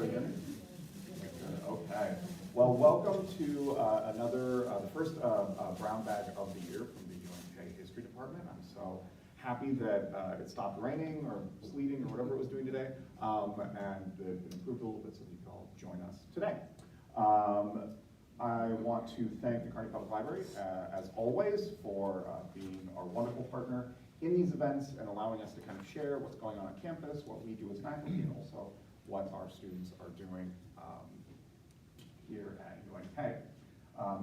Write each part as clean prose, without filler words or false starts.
everybody hear me? Okay. Well, welcome to the first brown bag of the year from the UNK History Department. I'm so happy that it stopped raining or sleeting or whatever it was doing today, and it improved a little bit so that you can all join us today. I want to thank the Kearney Public Library, as always, for being our wonderful partner in these events and allowing us to kind of share what's going on campus, what we do as faculty, and also what our students are doing here at UNK.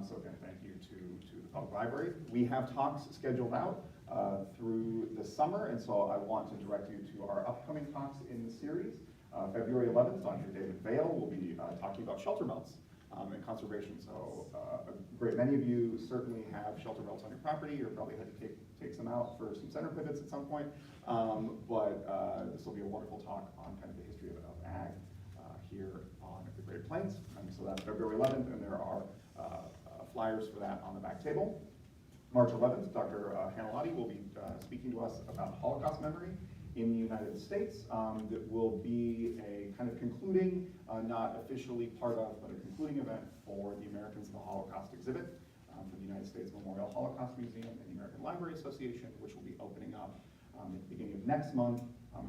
So again, thank you to the Public Library. We have talks scheduled out through the summer, and so I want to direct you to our upcoming talks in the series. February 11th, Dr. David Vail will be talking about shelter belts and conservation. So many of you certainly have shelter belts on your property, or probably had to take some out for some center pivots at some point. But this will be a wonderful talk on kind of the history of ag here on the Great Plains. So that's February 11th, and there are flyers for that on the back table. March 11th, Dr. Hanalati will be speaking to us about Holocaust memory in the United States. That will be a kind of concluding, not officially part of, but a concluding event for the Americans of the Holocaust exhibit for the United States Memorial Holocaust Museum and the American Library Association, which will be opening up at the beginning of next month.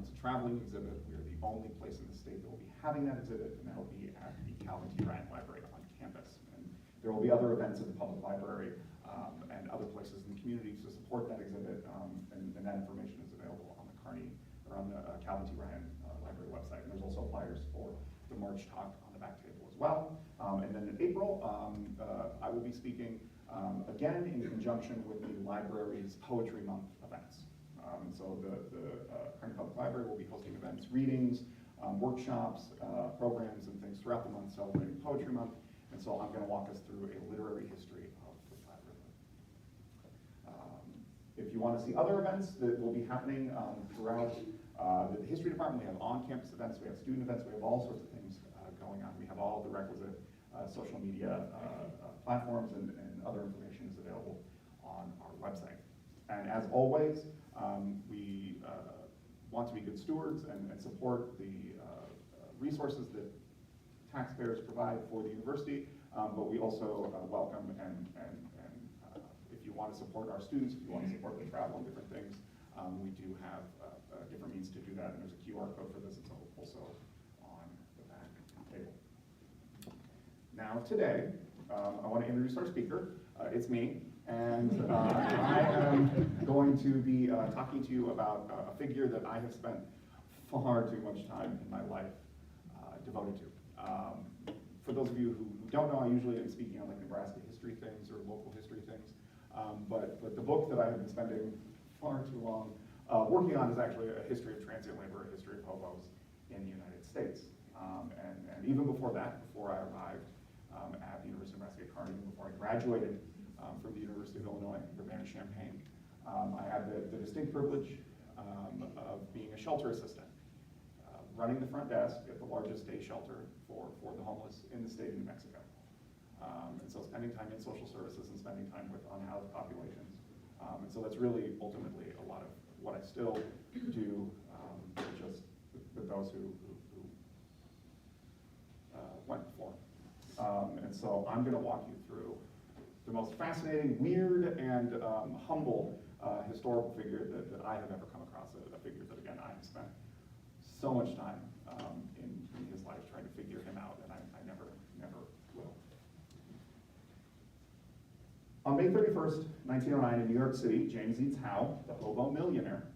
It's a traveling exhibit. We are the only place in the state that will be having that exhibit, and that will be at the Calvin T. Ryan Library on campus. And there will be other events at the public library and other places in the community to support that exhibit, and that information is available on the Kearney, or on the Calvin T. Ryan Library website. And there's also flyers for the March talk on the back table as well. And then in April, I will be speaking again in conjunction with the library's Poetry Month events. So the Kearney Public Library will be hosting events, readings, workshops, programs, and things throughout the month celebrating Poetry Month. And so I'm going to walk us through a literary history of the Platte River. If you want to see other events that will be happening throughout the history department, we have on-campus events, we have student events, we have all sorts of things going on. We have all the requisite social media platforms, and other information is available on our website. And as always, we want to be good stewards and support the resources that taxpayers provide for the university, but we also welcome and if you want to support our students, if you want to support the travel and different things, we do have different means to do that, and there's a QR code for this. It's also on the back table. Now today, I want to introduce our speaker. It's me, and I am going to be talking to you about a figure that I have spent far too much time in my life devoted to. For those of you who don't know, I usually am speaking on like Nebraska history things or local history things, but the book that I have been spending far too long working on is actually a history of transient labor, a history of hobos in the United States. And even before that, before I arrived at the University of Nebraska at Kearney, before I graduated from the University of Illinois, Urbana-Champaign, I had the distinct privilege of being a shelter assistant, running the front desk at the largest day shelter for the homeless in the state of New Mexico. And so spending time in social services and spending time with unhoused populations. And so that's really ultimately a lot of what I still do, just with those who went before. And so I'm going to walk you through the most fascinating, weird, and humble historical figure that I have ever come across, a figure that, again, I have spent so much time in his life trying to figure him out, and I never will. On May 31st, 1909, in New York City, James Eads Howe, the Hobo Millionaire,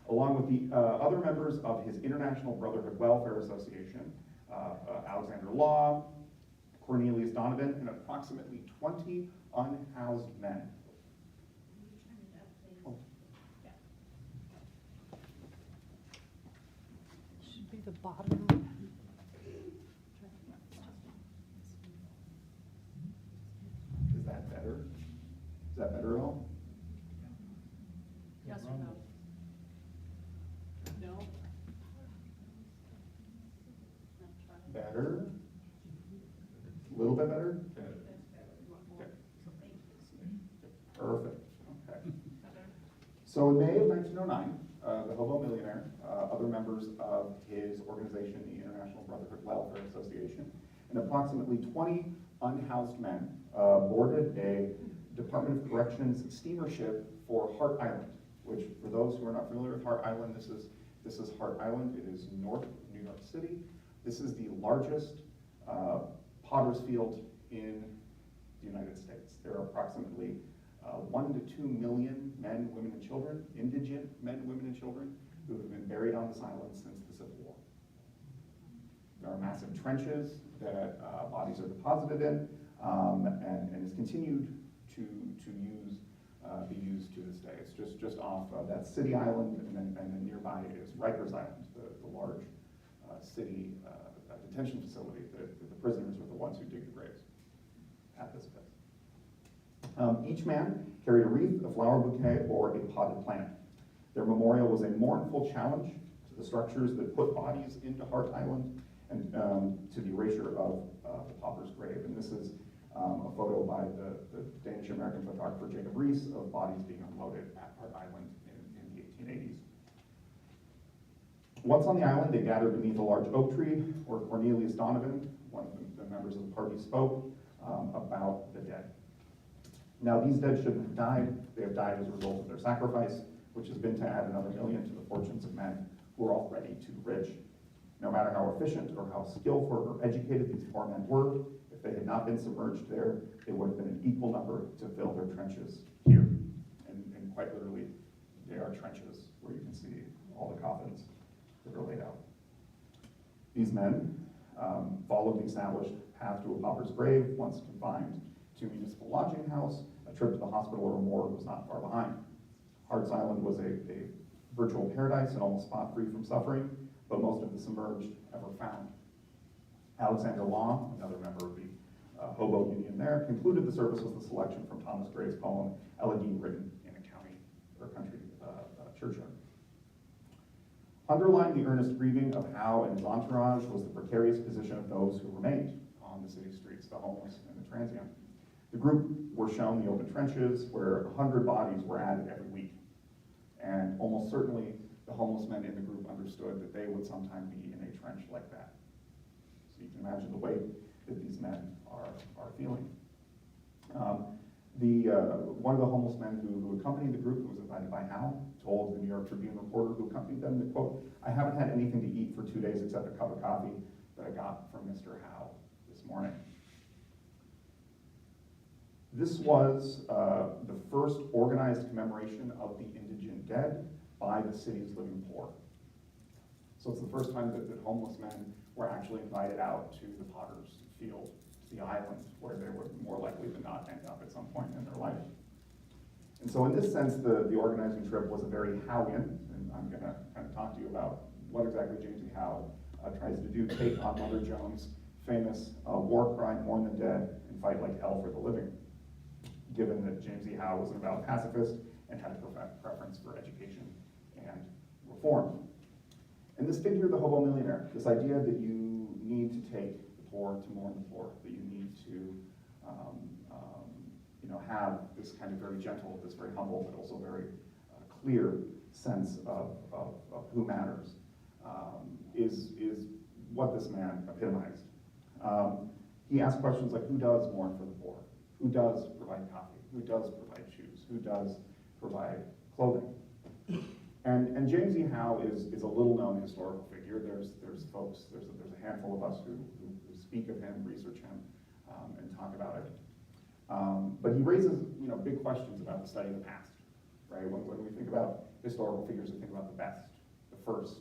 along with the other members of his International Brotherhood Welfare Association, Alexander Law, Cornelius Donovan, and approximately 20 unhoused men. Oh. Should be the bottom. Is that better? Is that better at all? Yes or no? No. Better? A little bit better? Okay. Perfect. Okay. So in May of 1909, the Hobo Millionaire, other members of his organization, the International Brotherhood Welfare Association, and approximately 20 unhoused men boarded a Department of Corrections steamer ship for Hart Island, which, for those who are not familiar with Hart Island, this is Hart Island. It is north of New York City. This is the largest potter's field in the United States. There are approximately 1 to 2 million men, women, and children, indigent men, women, and children, who have been buried on this island since the Civil War. There are massive trenches that bodies are deposited in, and is continued to be used to this day. It's just off that City Island, and then nearby is Rikers Island, the large city detention facility that the prisoners were the ones who dig the graves at this place. Each man carried a wreath, a flower bouquet, or a potted plant. Their memorial was a mournful challenge to the structures that put bodies into Hart Island and to the erasure of the pauper's grave. And this is a photo by the Danish-American photographer Jacob Riis of bodies being unloaded at Hart Island in the 1880s. Once on the island, they gathered beneath a large oak tree where Cornelius Donovan, one of the members of the party, spoke about the dead. Now, these dead shouldn't have died. They have died as a result of their sacrifice, which has been to add another million to the fortunes of men who are already too rich. No matter how efficient or how skillful or educated these poor men were, if they had not been submerged there, they would have been an equal number to fill their trenches here. And quite literally, they are trenches where you can see all the coffins that are laid out. These men followed the established path to a pauper's grave, once confined to a municipal lodging house. A trip to the hospital or morgue was not far behind. Hart's Island was a virtual paradise and almost spot-free from suffering, but most of the submerged ever found. Alexander Law, another member of the Hobo Millionaire, concluded the service with a selection from Thomas Gray's poem, Elegy, written in a county or country churchyard. Underlying the earnest grieving of Howe and his entourage was the precarious position of those who remained on the city streets, the homeless and the transient. The group were shown the open trenches where 100 bodies were added every week. And almost certainly the homeless men in the group understood that they would sometime be in a trench like that. So you can imagine the weight that these men are feeling. One of the homeless men who accompanied the group, who was invited by Howe, told the New York Tribune reporter who accompanied them that, quote, "I haven't had anything to eat for 2 days except a cup of coffee that I got from Mr. Howe this morning." This was the first organized commemoration of the indigent dead by the city's living poor. So it's the first time that homeless men were actually invited out to the potter's field, to the island, where they would more likely than not end up at some point in their life. And so in this sense, the organizing trip was a very Howian, and I'm gonna kind of talk to you about what exactly James E. Howe tries to do, take on Mother Jones' famous war cry, "Mourn the dead and fight like hell for the living," given that James E. Howe was an avowed pacifist and had a preference for education and reform. And this figure, the Hobo Millionaire, this idea that you need to take the poor to mourn the poor, that you need to have this kind of very gentle, this very humble, but also very clear sense of who matters, is what this man epitomized. He asked questions like, who does mourn for the poor? Who does provide coffee? Who does provide shoes? Who does provide clothing? And James E. Howe is a little-known historical figure. There's a handful of us who speak of him, research him, and talk about it. But he raises big questions about the study of the past, right? When we think about historical figures, we think about the best, the first,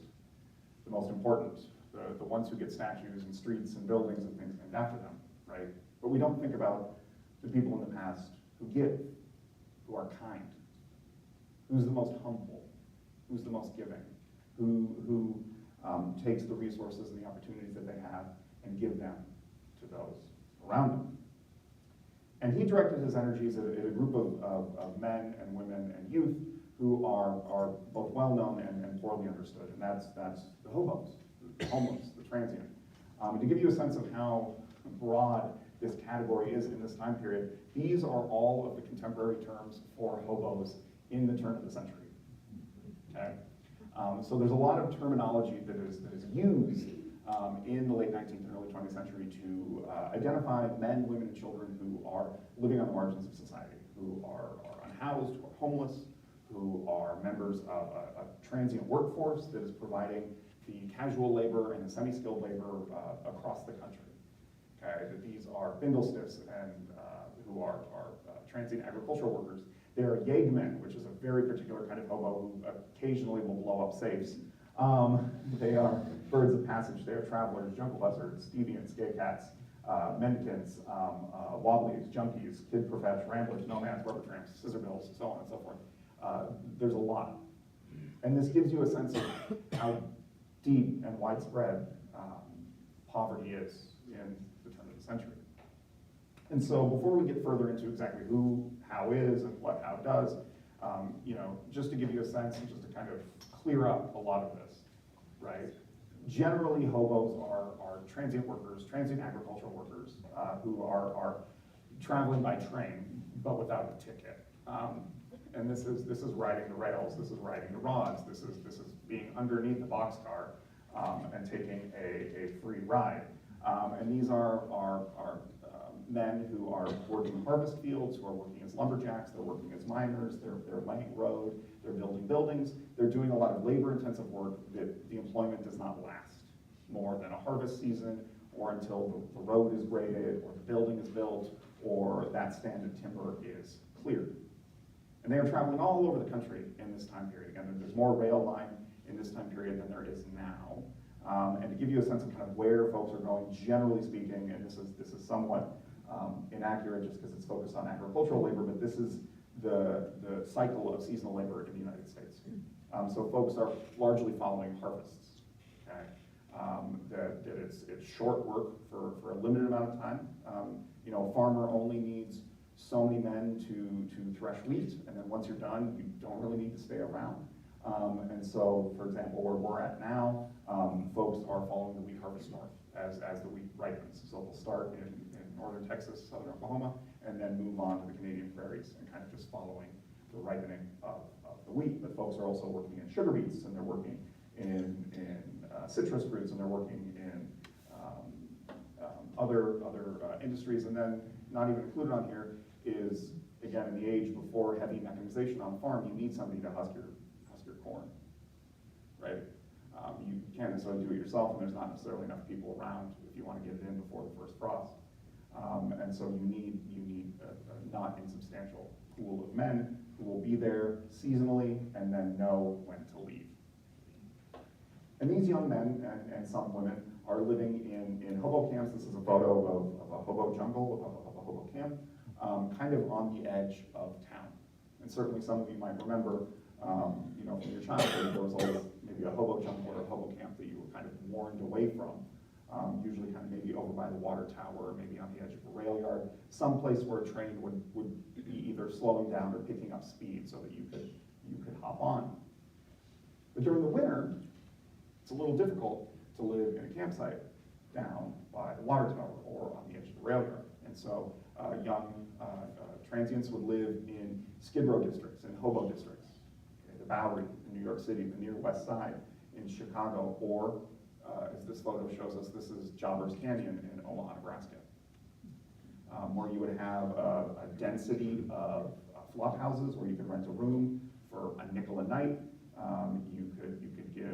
the most important, the ones who get statues and streets and buildings and things named after them, right? But we don't think about the people in the past who give, who are kind, who's the most humble, who's the most giving, who takes the resources and the opportunities that they have and give them to those around them. And he directed his energies at a group of men and women and youth who are both well-known and poorly understood, and that's the hobos, the homeless, the transient. And to give you a sense of how broad this category is in this time period, these are all of the contemporary terms for hobos in the turn of the century. Okay? So there's a lot of terminology that is used in the late 19th and early 20th century to identify men, women, and children who are living on the margins of society, who are unhoused, who are homeless, who are members of a transient workforce that is providing the casual labor and the semi-skilled labor across the country. Okay, that these are bindlestiffs and who are transient agricultural workers. They're yeggmen, which is a very particular kind of hobo who occasionally will blow up safes. They are birds of passage. They are travelers, jungle buzzards, deviants, gay cats, mendicants, wobblies, junkies, kid profesh, ramblers, nomads, rubber tramps, scissorbills, so on and so forth. There's a lot. And this gives you a sense of how deep and widespread poverty is in the turn of the century. And so before we get further into exactly who, how is, and what how does, just to give you a sense, and just to kind of clear up a lot of this, right? Generally, hobos are transient workers, transient agricultural workers who are traveling by train, but without a ticket. And this is riding the rails, this is riding the rods, this is being underneath the boxcar and taking a free ride. And these are men who are working harvest fields, who are working as lumberjacks, they're working as miners, they're laying road, they're building buildings, they're doing a lot of labor-intensive work that the employment does not last more than a harvest season, or until the road is graded, or the building is built, or that stand of timber is cleared. And they are traveling all over the country in this time period. Again, there's more rail line in this time period than there is now. And to give you a sense of kind of where folks are going, generally speaking, and this is somewhat inaccurate just because it's focused on agricultural labor, but this is the cycle of seasonal labor in the United States. So folks are largely following harvests. Okay? That it's short work for a limited amount of time. A farmer only needs so many men to thresh wheat, and then once you're done, you don't really need to stay around. And so, for example, where we're at now, folks are following the wheat harvest north as the wheat ripens. So they'll start in northern Texas, southern Oklahoma, and then move on to the Canadian prairies and kind of just following the ripening of the wheat. But folks are also working in sugar beets, and they're working in citrus fruits, and they're working in other industries. And then not even included on here is, again, in the age before heavy mechanization on the farm, you need somebody to husk your corn, right? You can't necessarily do it yourself, and there's not necessarily enough people around if you want to get it in before the first frost. And so you need a not insubstantial pool of men who will be there seasonally and then know when to leave. And these young men and some women are living in hobo camps. This is a photo of a hobo jungle, of a hobo camp, kind of on the edge of town. And certainly some of you might remember, from your childhood, there was always maybe a hobo jungle or a hobo camp that you were kind of warned away from. Usually kind of maybe over by the water tower, or maybe on the edge of a rail yard, someplace where a train would be either slowing down or picking up speed so that you could hop on. But during the winter, it's a little difficult to live in a campsite down by the water tower or on the edge of the rail yard. And so young transients would live in skid row districts, in hobo districts, okay, the Bowery in New York City, the near west side in Chicago, or as this photo shows us, this is Jobbers Canyon in Omaha, Nebraska, where you would have a density of flop houses where you could rent a room for a nickel a night. You could get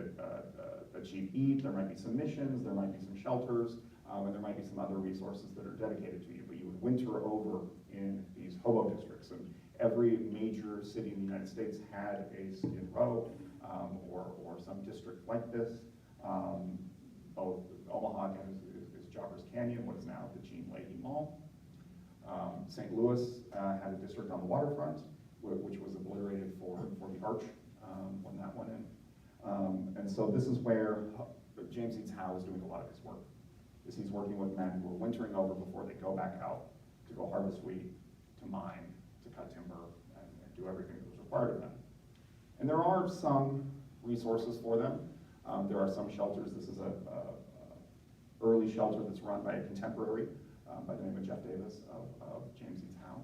a cheap eat. There might be some missions, there might be some shelters, and there might be some other resources that are dedicated to you. But you would winter over in these hobo districts, and every major city in the United States had a skid row or some district like this. Both Omaha again is Jobbers Canyon, what is now the Jean Leahy Mall. St. Louis had a district on the waterfront, which was obliterated for the arch when that went in. And so this is where James Eads Howe is doing a lot of his work. He's working with men who are wintering over before they go back out to go harvest wheat, to mine, to cut timber, and do everything that was required of them. And there are some resources for them. There are some shelters. This is a early shelter that's run by a contemporary by the name of Jeff Davis of James Eads Howe.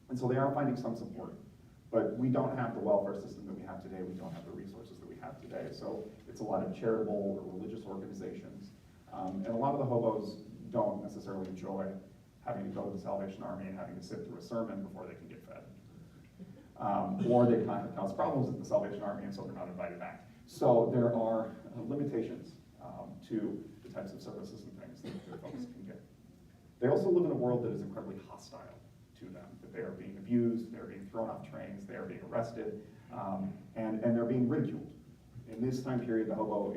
And so they are finding some support. But we don't have the welfare system that we have today. We don't have the resources that we have today. So it's a lot of charitable or religious organizations And a lot of the hobos don't necessarily enjoy having to go to the Salvation Army and having to sit through a sermon before they can get fed. Or they kind of cause problems at the Salvation Army, and so they're not invited back. So there are limitations to the types of services and things that folks can get. They also live in a world that is incredibly hostile to them, that they are being abused, they're being thrown off trains, they are being arrested, and they're being ridiculed. In this time period, the hobo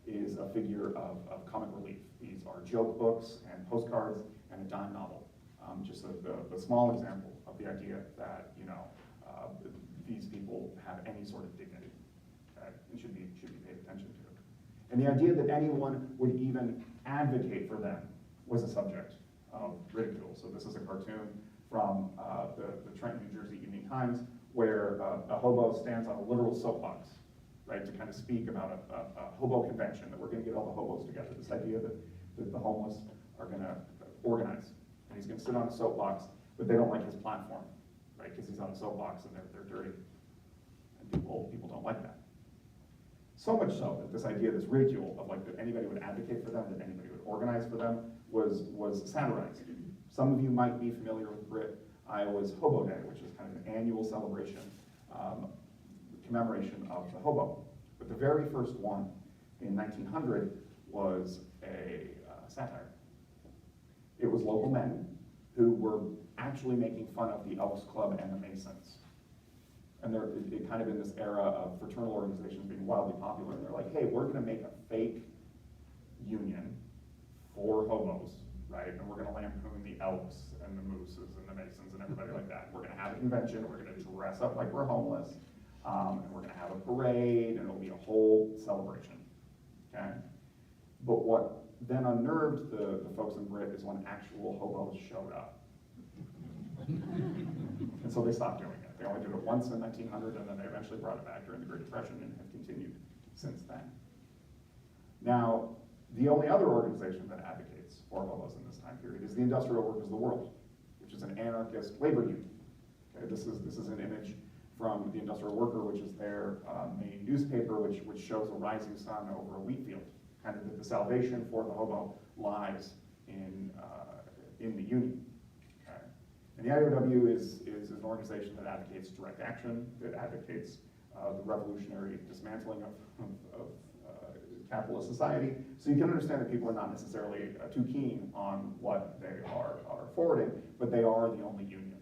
is a figure of comic relief. These are joke books and postcards and a dime novel. Just a small example of the idea that, these people have any sort of dignity, okay, and should be paid attention to. And the idea that anyone would even advocate for them was a subject of ridicule. So this is a cartoon from the Trenton, New Jersey Evening Times, where a hobo stands on a literal soapbox, right, to kind of speak about a hobo convention, that we're going to get all the hobos together. This idea that the homeless are going to organize, and he's going to sit on a soapbox, but they don't like his platform, right, because he's on a soapbox and they're dirty, and people don't like that. So much so that this idea, this ridicule of like that anybody would advocate for them, that anybody would organize for them, was satirized. Some of you might be familiar with Iowa's Hobo Day, which is kind of an annual celebration, commemoration of the hobo. But the very first one in 1900 was a satire. It was local men who were actually making fun of the Elks Club and the Masons. And they're kind of in this era of fraternal organizations being wildly popular, and they're like, hey, we're gonna make a fake union for hobos, right? And we're gonna lampoon the Elks and the Mooses and the Masons and everybody like that. We're gonna have a convention, we're gonna dress up like we're homeless, and we're gonna have a parade, and it'll be a whole celebration, okay? But what then unnerved the folks in Brit is when actual hobos showed up. And so they stopped doing it. They only did it once in 1900, and then they eventually brought it back during the Great Depression and have continued since then. Now, the only other organization that advocates for hobos in this time period is the Industrial Workers of the World, which is an anarchist labor union. Okay, this is an image from the Industrial Worker, which is their main newspaper, which shows a rising sun over a wheat field. Kind of that the salvation for the hobo lies in the union. Okay? And the IOW is an organization that advocates direct action, that advocates the revolutionary dismantling of capitalist society. So you can understand that people are not necessarily too keen on what they are forwarding, but they are the only union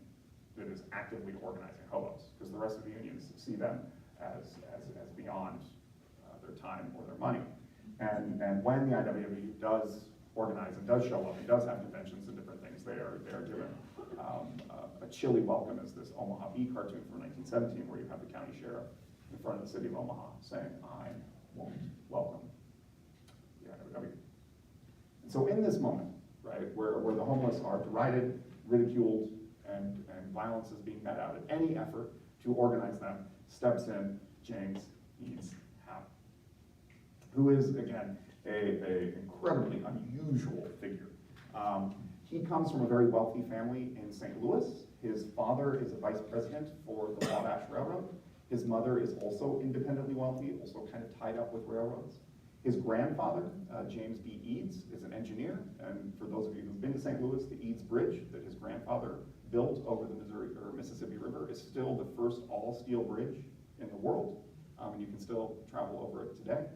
that is actively organizing hobos, because the rest of the unions see them as beyond their time or their money. And when the IWW does organize and does show up and does have conventions and different things, they are given a chilly welcome as this Omaha Bee cartoon from 1917, where you have the county sheriff in front of the city of Omaha saying, I won't welcome the IWW. And so in this moment, right, where the homeless are derided, ridiculed, and violence is being met out at any effort to organize them, steps in James Eads, who is, again, a incredibly unusual figure. He comes from a very wealthy family in St. Louis. His father is a vice president for the Wabash Railroad. His mother is also independently wealthy, also kind of tied up with railroads. His grandfather, James B. Eads, is an engineer, and for those of you who've been to St. Louis, the Eads Bridge that his grandfather built over the Mississippi River is still the first all-steel bridge in the world, and you can still travel over it today.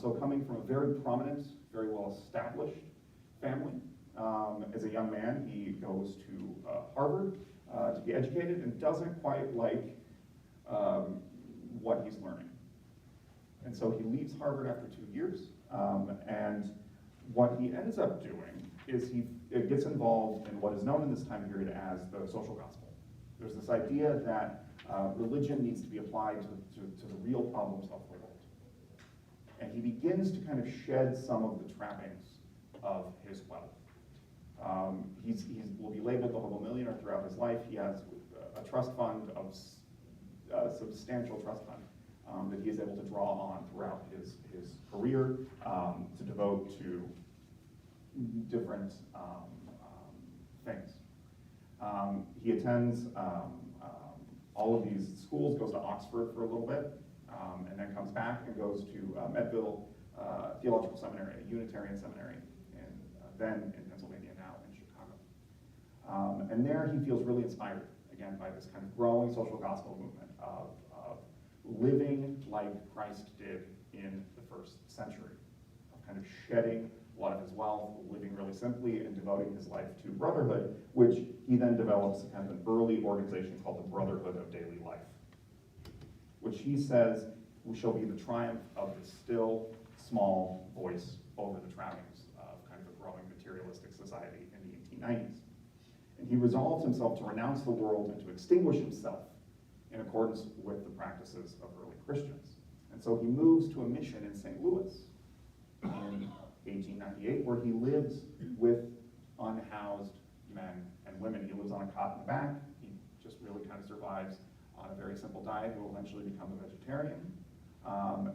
So coming from a very prominent, very well-established family, as a young man, he goes to Harvard to be educated and doesn't quite like what he's learning. And so he leaves Harvard after 2 years, and what he ends up doing is he gets involved in what is known in this time period as the social gospel. There's this idea that religion needs to be applied to the real problems of the world. And he begins to kind of shed some of the trappings of his wealth. He will be labeled the Hobo Millionaire throughout his life. He has a trust fund of substantial trust fund that he is able to draw on throughout his career to devote to different things. He attends all of these schools, goes to Oxford for a little bit, and then comes back and goes to Meadville theological seminary, a Unitarian seminary, then in Pennsylvania, now in Chicago. And there he feels really inspired, again, by this kind of growing social gospel movement of living like Christ did in the first century, of kind of shedding a lot of his wealth, living really simply, and devoting his life to brotherhood, which he then develops kind of an early organization called the Brotherhood of Daily Life, which he says shall be the triumph of the still, small voice over the trappings of kind of a growing materialistic society in the 1890s. And he resolves himself to renounce the world and to extinguish himself in accordance with the practices of early Christians. And so he moves to a mission in St. Louis in 1898, where he lives with unhoused men and women. He lives on a cot in the back. He just really kind of survives on a very simple diet. He will eventually become a vegetarian,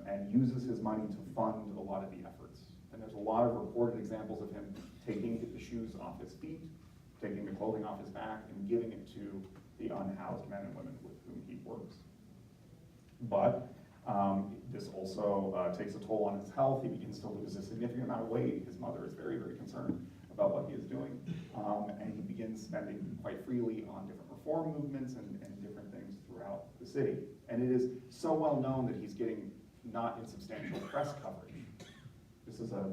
and uses his money to fund a lot of the efforts. And there's a lot of reported examples of him taking the shoes off his feet, taking the clothing off his back, and giving it to the unhoused men and women with whom he works. But this also takes a toll on his health. He begins to lose a significant amount of weight. His mother is very, very concerned about what he is doing. And he begins spending quite freely on different reform movements and different things throughout the city. And it is so well known that he's getting not insubstantial press coverage. This is a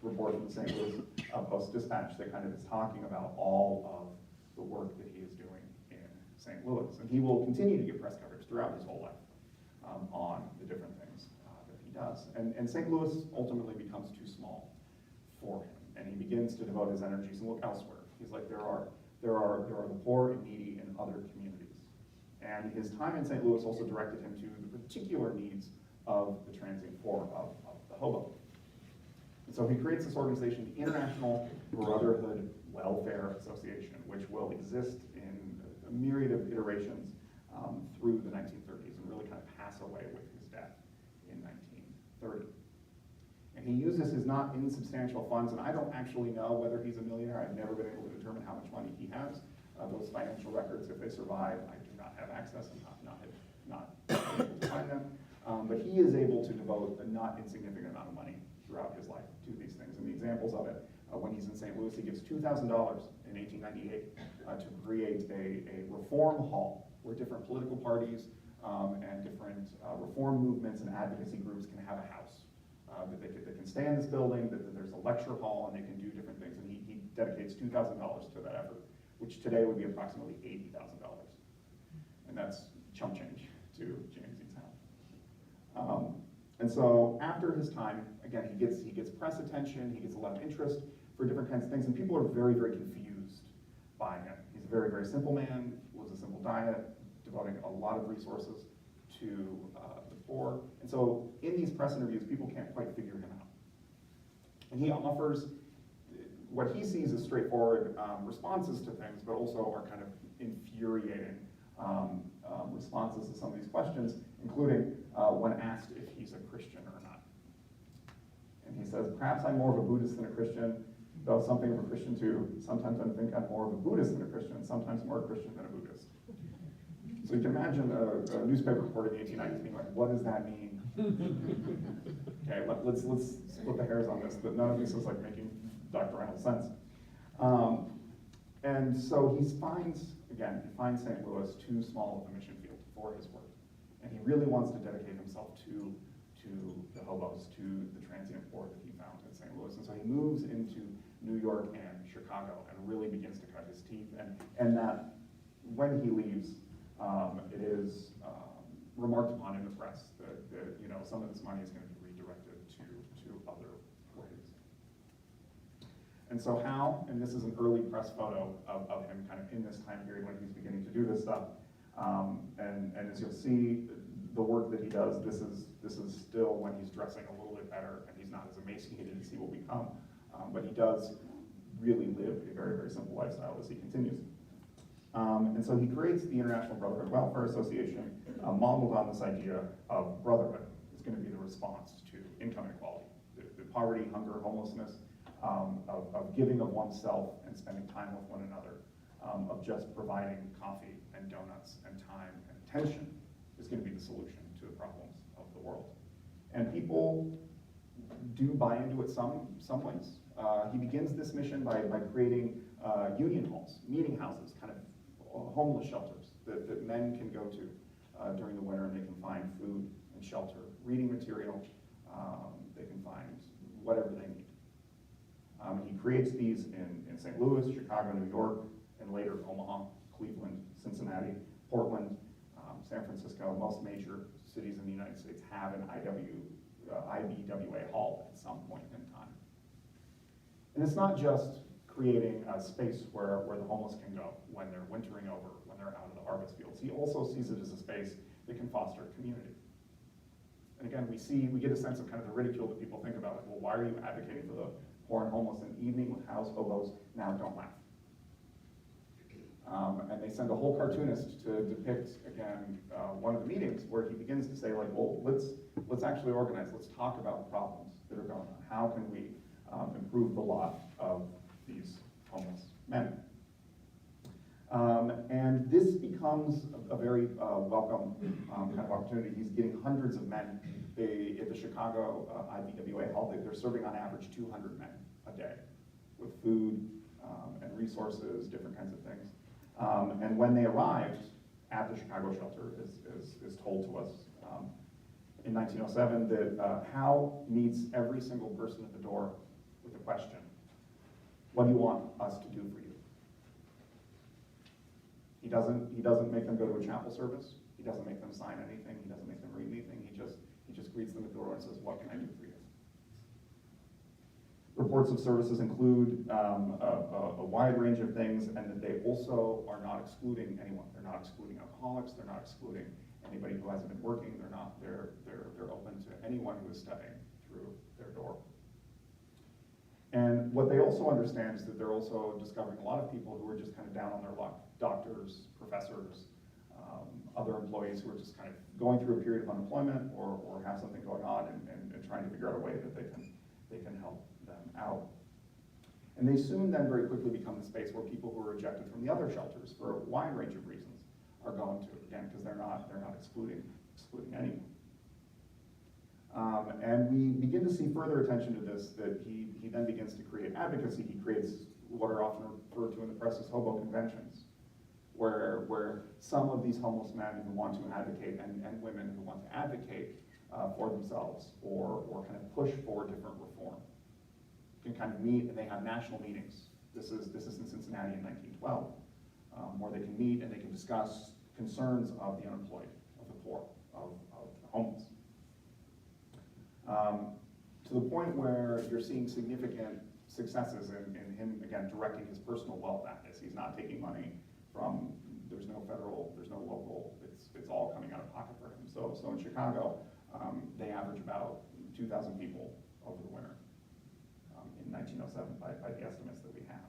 report from the St. Louis Post-Dispatch that kind of is talking about all of the work that he is doing in St. Louis. And he will continue to get press coverage throughout his whole life on the different things that he does. And St. Louis ultimately becomes too small for him, and he begins to devote his energies and look elsewhere. He's like, there are the poor and needy in other communities. And his time in St. Louis also directed him to the particular needs of the transient poor, of the hobo. And so he creates this organization, the International Brotherhood Welfare Association, which will exist in a myriad of iterations through the 1930s and really kind of pass away with his death in 1930. And he uses his not insubstantial funds, and I don't actually know whether he's a millionaire. I've never been able to determine how much money he has. Those financial records, if they survive, I do not have access and not able to find them. But he is able to devote a not insignificant amount of money throughout his life to these things. And the examples of it, when he's in St. Louis, he gives $2,000 in 1898 to create a reform hall where different political parties and different reform movements and advocacy groups can have a house. That they can stay in this building, that there's a lecture hall, and they can do different things. And he dedicates $2,000 to that effort, which today would be approximately $80,000. And that's chump change to James Eads Howe. And so after his time, again, he gets press attention, he gets a lot of interest for different kinds of things, and people are very, very confused by him. He's a very, very simple man, lives a simple diet, devoting a lot of resources to the poor. And so in these press interviews, people can't quite figure him out. And he offers what he sees as straightforward responses to things, but also are kind of infuriating responses to some of these questions, including when asked if he's a Christian or not. And he says, perhaps I'm more of a Buddhist than a Christian, though something of a Christian too. Sometimes I think I'm more of a Buddhist than a Christian, sometimes more a Christian than a Buddhist. So you can imagine a newspaper reporter in the 1890s being like, what does that mean? Okay, let's split the hairs on this, but none of this is like making doctrinal sense. And so he finds St. Louis too small of a mission field for his work. And he really wants to dedicate himself to the hobos, to the transient poor that he found in St. Louis. And so he moves into New York and Chicago and really begins to cut his teeth. And that when he leaves, it is remarked upon in the press that some of this money is going to be redirected to other ways. And so Howe, and this is an early press photo of him kind of in this time period when he's beginning to do this stuff, and as you'll see, the work that he does, this is still when he's dressing a little bit better and he's not as emaciated as he will become, but he does really live a very, very simple lifestyle as he continues. And so he creates the International Brotherhood Welfare Association, modeled on this idea of brotherhood. It's going to be the response to income inequality, the poverty, hunger, homelessness, of giving of oneself and spending time with one another, of just providing coffee and donuts and time and attention is going to be the solution to the problems of the world. And people do buy into it some ways. He begins this mission by creating union halls, meeting houses, kind of homeless shelters that men can go to during the winter, and they can find food and shelter, reading material, they can find whatever they need. He creates these in St. Louis, Chicago, New York, and later Omaha, Cleveland, Cincinnati, Portland, San Francisco. Most major cities in the United States have an IBWA hall at some point in time. And it's not just creating a space where the homeless can go when they're wintering over, when they're out of the harvest fields. He also sees it as a space that can foster community. And again, we get a sense of kind of the ridicule that people think about, like, well, why are you advocating for the poor and homeless in the evening with house hobos? Now don't laugh. And they send a whole cartoonist to depict, again, one of the meetings where he begins to say, like, well, let's actually organize, let's talk about the problems that are going on. How can we improve the lot of these homeless men? And this becomes a very welcome kind of opportunity. He's getting hundreds of men. At the Chicago IBWA hall, they're serving on average 200 men a day with food and resources, different kinds of things. And when they arrived at the Chicago shelter, is told to us in 1907 that Howe meets every single person at the door with a question: what do you want us to do for you? He doesn't make them go to a chapel service. He doesn't make them sign anything. He doesn't make them read anything. He just greets them at the door and says, what can I do for you? Reports of services include a wide range of things, and that they also are not excluding anyone. They're not excluding alcoholics. They're not excluding anybody who hasn't been working. They're open to anyone who is stepping through their door. And what they also understand is that they're also discovering a lot of people who are just kind of down on their luck. Doctors, professors, other employees who are just kind of going through a period of unemployment or have something going on and trying to figure out a way that they can help them out. And they soon then very quickly become the space where people who are rejected from the other shelters for a wide range of reasons are going to, again, because they're not excluding anyone. And we begin to see further attention to this, that he then begins to create advocacy. He creates what are often referred to in the press as hobo conventions, where some of these homeless men who want to advocate and women who want to advocate for themselves or kind of push for different reform can kind of meet, and they have national meetings. This is in Cincinnati in 1912, where they can meet and they can discuss concerns of the unemployed, of the poor, of the homeless. To the point where you're seeing significant successes in him, again, directing his personal wealth at this. He's not taking money from, there's no federal, there's no local, it's all coming out of pocket for him. So in Chicago, they average about 2,000 people over the winter in 1907 by the estimates that we have.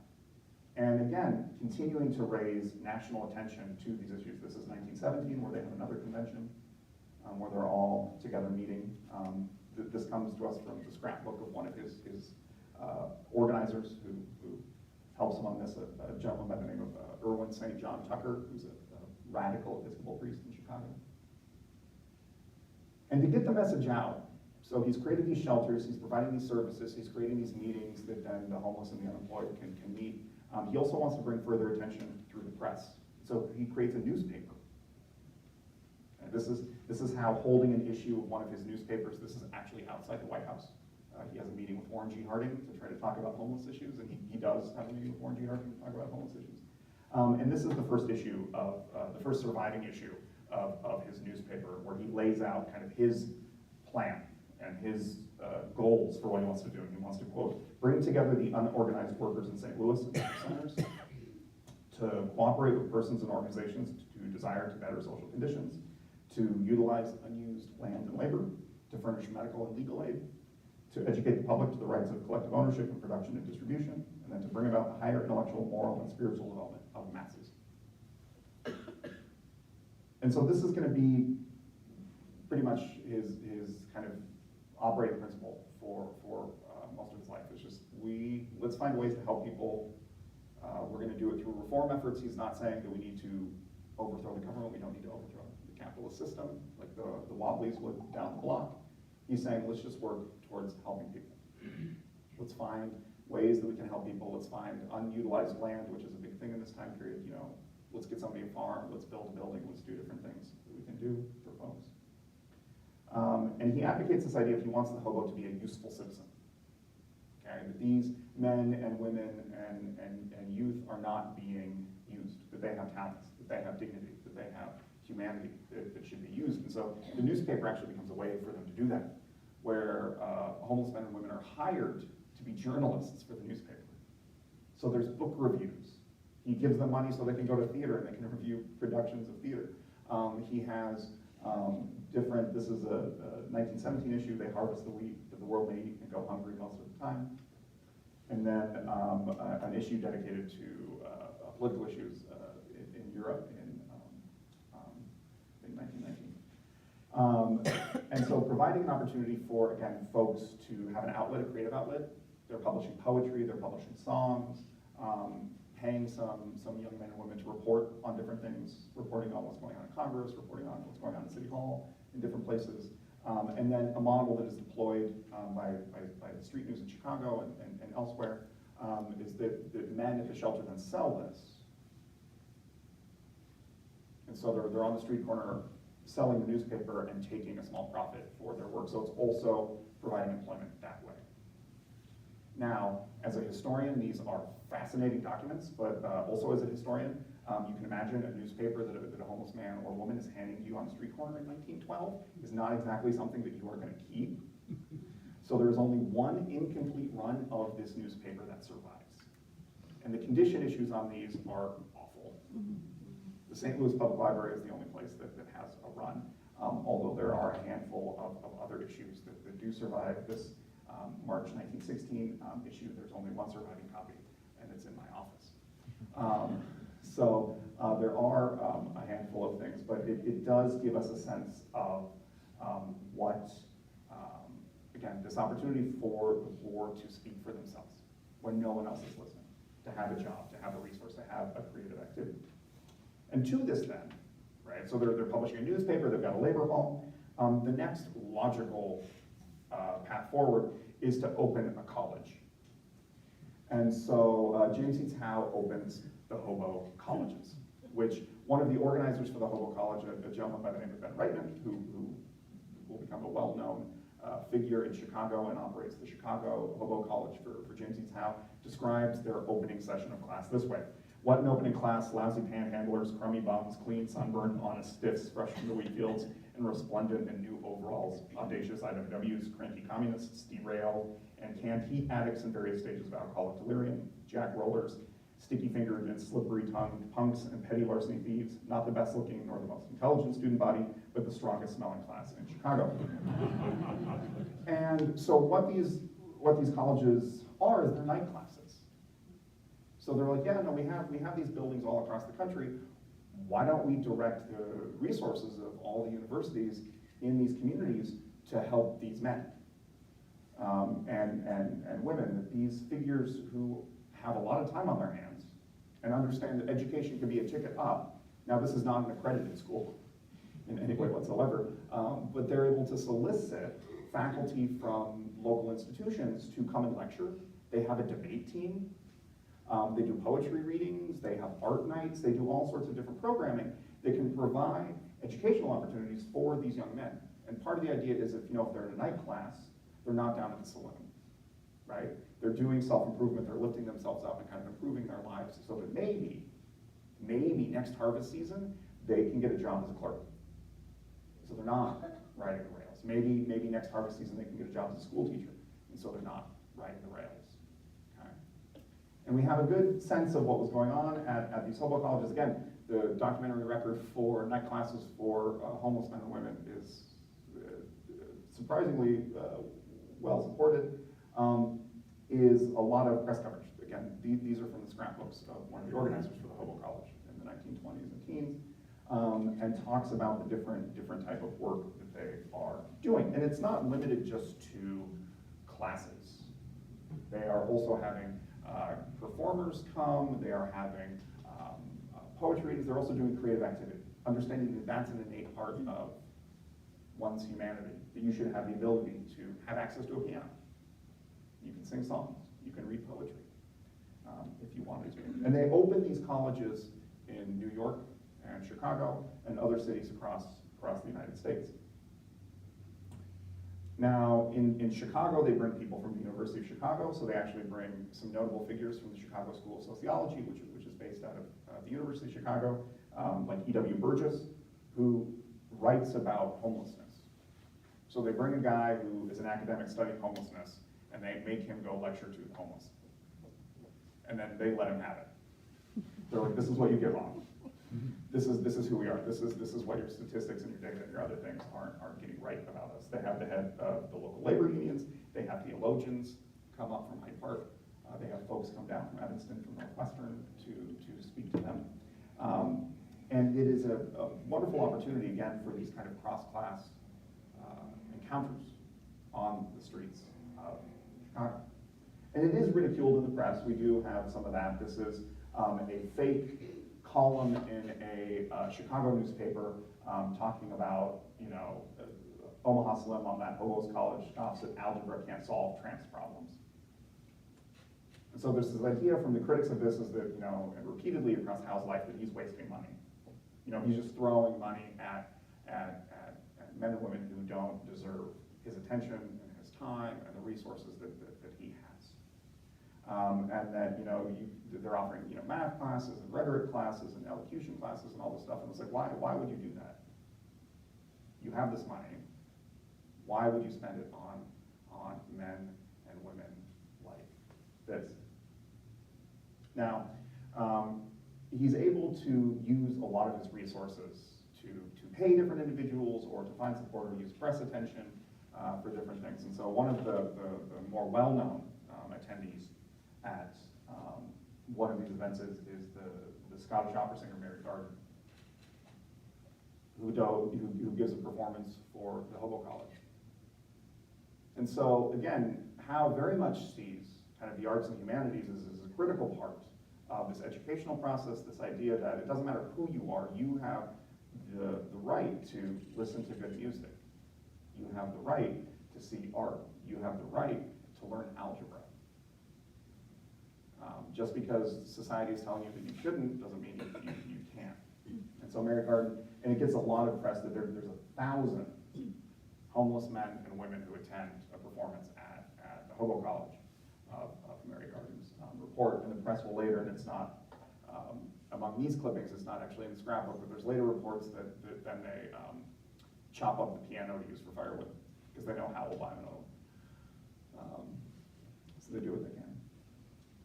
And again, continuing to raise national attention to these issues. This is 1917, where they have another convention where they're all together meeting. This comes to us from the scrapbook of one of his organizers who helps him on this, a gentleman by the name of Irwin St. John Tucker, who's a radical Episcopal priest in Chicago. And to get the message out, so he's created these shelters, he's providing these services, he's creating these meetings that then the homeless and the unemployed can meet. He also wants to bring further attention through the press. So he creates a newspaper. And this is how holding an issue of one of his newspapers, this is actually outside the White House. He has a meeting with Warren G. Harding to try to talk about homeless issues, and he does have a meeting with Warren G. Harding to talk about homeless issues. And this is the first issue of, the first surviving issue of his newspaper, where he lays out kind of his plan and his goals for what he wants to do. And he wants to, quote, bring together the unorganized workers in St. Louis and centers to cooperate with persons and organizations who desire to better social conditions, to utilize unused land and labor, to furnish medical and legal aid, to educate the public to the rights of collective ownership in production and distribution, and then to bring about the higher intellectual, moral, and spiritual development of the masses. And so this is going to be pretty much his kind of operating principle for most of his life. It's just, let's find ways to help people. We're going to do it through reform efforts. He's not saying that we need to overthrow the government. We don't need to overthrow the capitalist system like the Wobblies would down the block. He's saying, let's just work towards helping people. Let's find ways that we can help people. Let's find unutilized land, which is a big thing in this time period. You know, let's get somebody a farm, let's build a building, let's do different things that we can do for folks. And he advocates this idea, if he wants the hobo to be a useful citizen. Okay, that these men and women and youth are not being used, that they have talents, that they have dignity, that they have humanity that should be used. And so the newspaper actually becomes a way for them to do that, where homeless men and women are hired to be journalists for the newspaper. So there's book reviews. He gives them money so they can go to theater and they can review productions of theater. He has different, this is a 1917 issue, they harvest the wheat that the world may eat and go hungry most of the time. And then an issue dedicated to political issues in Europe in 1919. And so providing an opportunity for, again, folks to have an outlet, a creative outlet. They're publishing poetry, they're publishing songs, paying some young men and women to report on different things, reporting on what's going on in Congress, reporting on what's going on in City Hall, in different places. And then a model that is deployed by the street news in Chicago and elsewhere is that men at the shelter then sell this. And so they're on the street corner selling the newspaper and taking a small profit for their work. So it's also providing employment that way. Now, as a historian, these are fascinating documents, but also as a historian, you can imagine a newspaper that a homeless man or woman is handing to you on the street corner in 1912 is not exactly something that you are going to keep. So there is only one incomplete run of this newspaper that survives. And the condition issues on these are awful. The St. Louis Public Library is the only place that has a run, although there are a handful of other issues that do survive. This March 1916 issue, there's only one surviving copy, and it's in my office. So there are a handful of things, but it does give us a sense of what, again, this opportunity for the poor to speak for themselves when no one else is listening, to have a job, to have a resource, to have a creative activity. And to this then, right, so they're publishing a newspaper, they've got a labor hall. The next logical path forward is to open a college. And so James Eads Howe opens the Hobo Colleges, which one of the organizers for the Hobo College, a gentleman by the name of Ben Reitman, who will become a well-known figure in Chicago and operates the Chicago Hobo College for James Eads Howe, describes their opening session of class this way. What an opening class, lousy panhandlers, crummy bums, clean sunburned honest stiffs, fresh from the wheat fields, and resplendent in new overalls, audacious IWWs, cranky communists, derailed, and canned heat addicts in various stages of alcoholic delirium, jack rollers, sticky-fingered and slippery-tongued punks and petty larceny thieves, not the best-looking nor the most intelligent student body, but the strongest-smelling class in Chicago. And so what these colleges are is they're night classes. So they're like, yeah, no, we have these buildings all across the country. Why don't we direct the resources of all the universities in these communities to help these men and women, these figures who have a lot of time on their hands and understand that education can be a ticket up. Now, this is not an accredited school in any way whatsoever, but they're able to solicit faculty from local institutions to come and lecture. They have a debate team. They do poetry readings, they have art nights, they do all sorts of different programming that can provide educational opportunities for these young men. And part of the idea is if they're in a night class, they're not down at the saloon, right? They're doing self-improvement, they're lifting themselves up and kind of improving their lives so that maybe next harvest season, they can get a job as a clerk. So they're not riding the rails. Maybe next harvest season, they can get a job as a school teacher, and so they're not riding the rails. And we have a good sense of what was going on at these hobo colleges. Again, the documentary record for night classes for homeless men and women is surprisingly well supported. Is a lot of press coverage. Again, these are from the scrapbooks of one of the organizers for the Hobo College in the 1920s and teens, and talks about the different type of work that they are doing. And it's not limited just to classes. They are also having performers come, they are having poetry readings, they're also doing creative activity, understanding that that's an innate part one's humanity, that you should have the ability to have access to a piano. You can sing songs, you can read poetry, if you wanted to. And they open these colleges in New York and Chicago and other cities across the United States. Now, in Chicago, they bring people from the University of Chicago, so they actually bring some notable figures from the Chicago School of Sociology, which is based out of the University of Chicago, like E.W. Burgess, who writes about homelessness. So they bring a guy who is an academic studying homelessness, and they make him go lecture to the homeless. And then they let him have it. They're like, this is what you get wrong. This is who we are. This is what your statistics and your data and your other things aren't getting right about us. They have the head of the local labor unions. They have theologians come up from Hyde Park. They have folks come down from Evanston, from Northwestern to speak to them. And it is a wonderful opportunity, again, for these kind of cross-class encounters on the streets of Chicago. And it is ridiculed in the press. We do have some of that. This is a fake column in a Chicago newspaper talking about, Omaha Slim on that Hobos College scoffs that algebra can't solve trans problems. And so there's this idea from the critics of this is that, and repeatedly across Hal's life, that he's wasting money. He's just throwing money at men and women who don't deserve his attention and his time and the resources that he has. And that, they're offering, math classes and rhetoric classes and elocution classes and all this stuff. And it's like, why would you do that? You have this money. Why would you spend it on men and women like this? Now, he's able to use a lot of his resources to pay different individuals or to find support or use press attention for different things. And so one of the more well-known attendees at one of these events is the Scottish opera singer Mary Garden, who gives a performance for the Hobo College. And so again, Hal very much sees kind of the arts and humanities as a critical part of this educational process, this idea that it doesn't matter who you are, you have the right to listen to good music. You have the right to see art. You have the right to learn algebra. Just because society is telling you that you shouldn't doesn't mean you can't. And so Mary Garden, and it gets a lot of press that there's 1,000 homeless men and women who attend a performance at the Hobo College of Mary Garden's report. And the press will later, and it's not, among these clippings, it's not actually in the scrapbook, but there's later reports that then they chop up the piano to use for firewood, because they know Hal will buy another one. So they do what they can.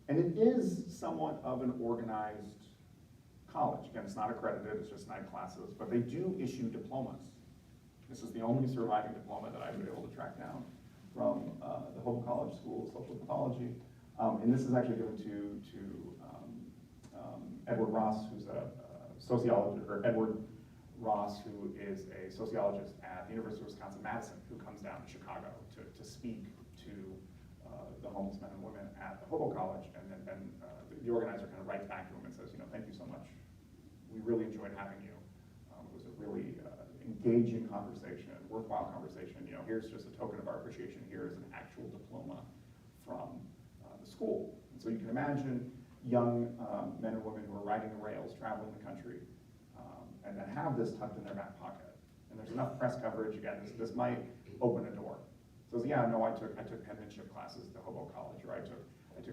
And it is somewhat of an organized college. Again, it's not accredited, it's just 9 classes, but they do issue diplomas. This is the only surviving diploma that I've been able to track down from the Hobo College School of Social Pathology. And this is actually given to Edward Ross, who's a sociologist, or Edward Ross, who is a sociologist at the University of Wisconsin-Madison, who comes down to Chicago to speak to the homeless men and women at the Hobo College. And then the organizer kind of writes back to him and says, thank you so much. We really enjoyed having you. It was a really engaging conversation, worthwhile conversation. Here's just a token of our appreciation. Here is an actual diploma from the school. And so you can imagine young men and women who are riding the rails, traveling the country, and then have this tucked in their back pocket. And there's enough press coverage. Again, this might open a door. So yeah, no, I took penmanship classes at the Hobo College, or I took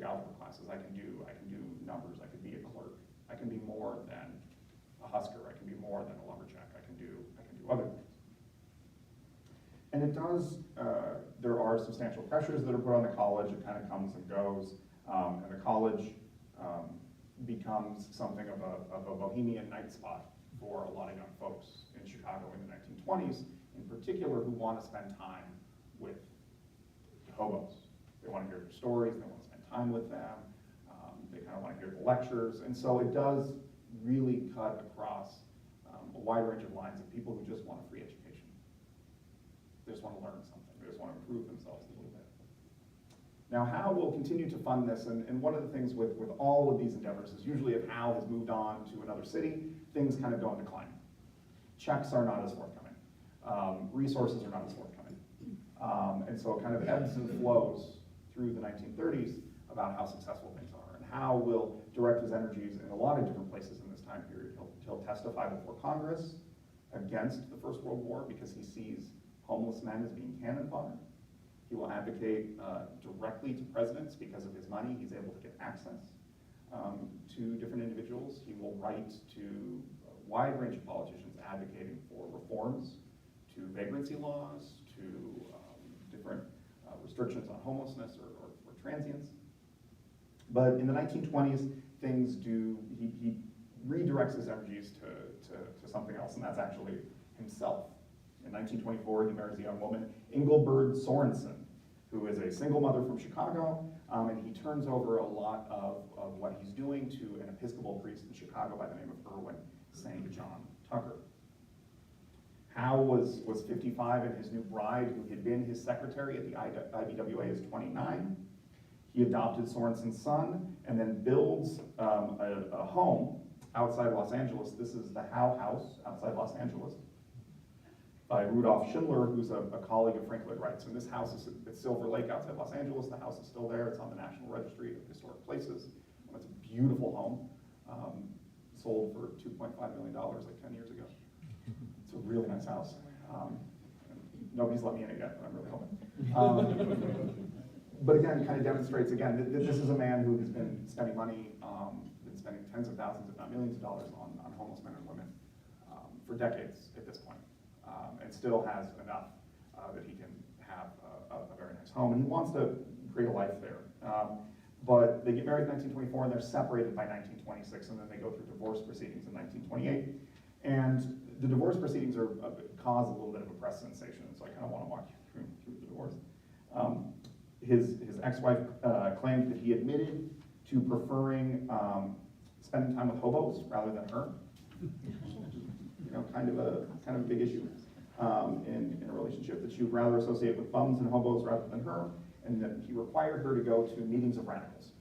algebra classes. I can do numbers. I could be a clerk. I can be more than a husker. I can be more than a lumberjack. I can do other things. And it does. There are substantial pressures that are put on the college. It kind of comes and goes, and the college becomes something of a bohemian night spot for a lot of young folks in Chicago in the 1920s, in particular, who want to spend time with the hobos. They want to hear their stories, they want to spend time with them, they kind of want to hear the lectures, and so it does really cut across a wide range of lines of people who just want a free education. They just want to learn something, they just want to improve themselves a little bit. Now, Hal will continue to fund this, and one of the things with all of these endeavors is usually if Hal has moved on to another city, things kind of go in decline. Checks are not as forthcoming. resources are not as forthcoming. And so it kind of ebbs and flows through the 1930s about how successful things are, and how will direct his energies in a lot of different places in this time period. He'll testify before Congress against the First World War because he sees homeless men as being cannon fodder. He will advocate directly to presidents because of his money. He's able to get access to different individuals. He will write to a wide range of politicians advocating for reforms to vagrancy laws, to different restrictions on homelessness or transients. But in the 1920s, things do, he redirects his energies to something else, and that's actually himself. In 1924, he marries a young woman, Engelbert Sorensen, who is a single mother from Chicago, and he turns over a lot of what he's doing to an Episcopal priest in Chicago by the name of Irwin St. John Tucker. Howe was 55, and his new bride, who had been his secretary at the IBWA, is 29. He adopted Sorensen's son, and then builds a home outside Los Angeles. This is the Howe House outside Los Angeles by Rudolph Schindler, who's a colleague of Frank Lloyd Wright's. And this house is at Silver Lake outside Los Angeles. The house is still there. It's on the National Registry of Historic Places. It's a beautiful home, sold for $2.5 million like 10 years ago. It's a really nice house. Nobody's let me in it yet, but I'm really hoping. But again, kind of demonstrates, again, that this is a man who has been spending money, been spending tens of thousands, if not millions of dollars on homeless men and women for decades at this point, and still has enough that he can have a very nice home. And he wants to create a life there. But they get married in 1924, and they're separated by 1926, and then they go through divorce proceedings in 1928. And the divorce proceedings cause a little bit of a press sensation, so I kind of want to walk you through the divorce. His ex-wife claimed that he admitted to preferring spending time with hobos rather than her. You know, kind of a big issue in a relationship, that she would rather associate with bums and hobos rather than her, and that he required her to go to meetings of radicals.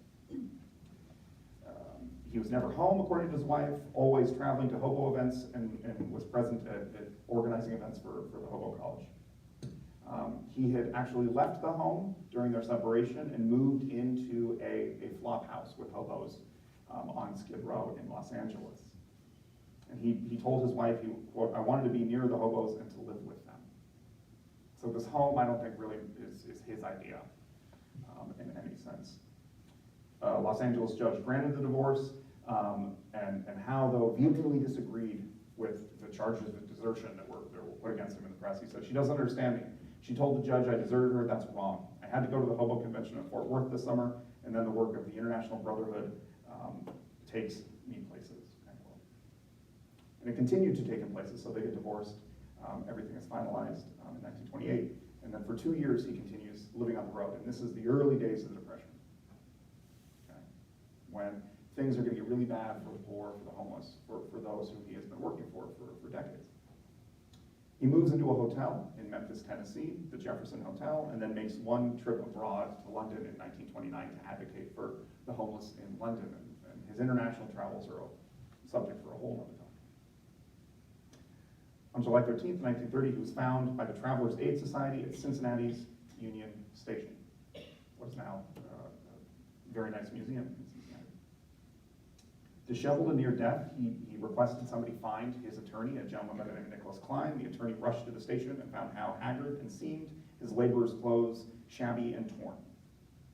He was never home, according to his wife, always traveling to hobo events, and was present at organizing events for the Hobo College. He had actually left the home during their separation and moved into a flop house with hobos on Skid Row in Los Angeles. And he told his wife, quote, "I wanted to be near the hobos and to live with them." So this home, I don't think really is his idea in any sense. Los Angeles judge granted the divorce, and Howe, though, vehemently disagreed with the charges of desertion that were put against him in the press. He said, "She doesn't understand me. She told the judge I deserted her. That's wrong. I had to go to the Hobo Convention in Fort Worth this summer, and then the work of the International Brotherhood takes me places." End quote. And it continued to take him places, so they get divorced. Everything is finalized in 1928. And then for 2 years, he continues living on the road. And this is the early days of the Depression, okay, when things are going to get really bad for the poor, for the homeless, for those who he has been working for decades. He moves into a hotel in Memphis, Tennessee, the Jefferson Hotel, and then makes one trip abroad to London in 1929 to advocate for the homeless in London. And his international travels are a subject for a whole other time. On July 13th, 1930, he was found by the Travelers Aid Society at Cincinnati's Union Station, what is now a very nice museum in Cincinnati. Disheveled and near death, he requested somebody find his attorney, a gentleman by the name of Nicholas Klein. The attorney rushed to the station and found Howe haggard and seamed, his laborer's clothes shabby and torn.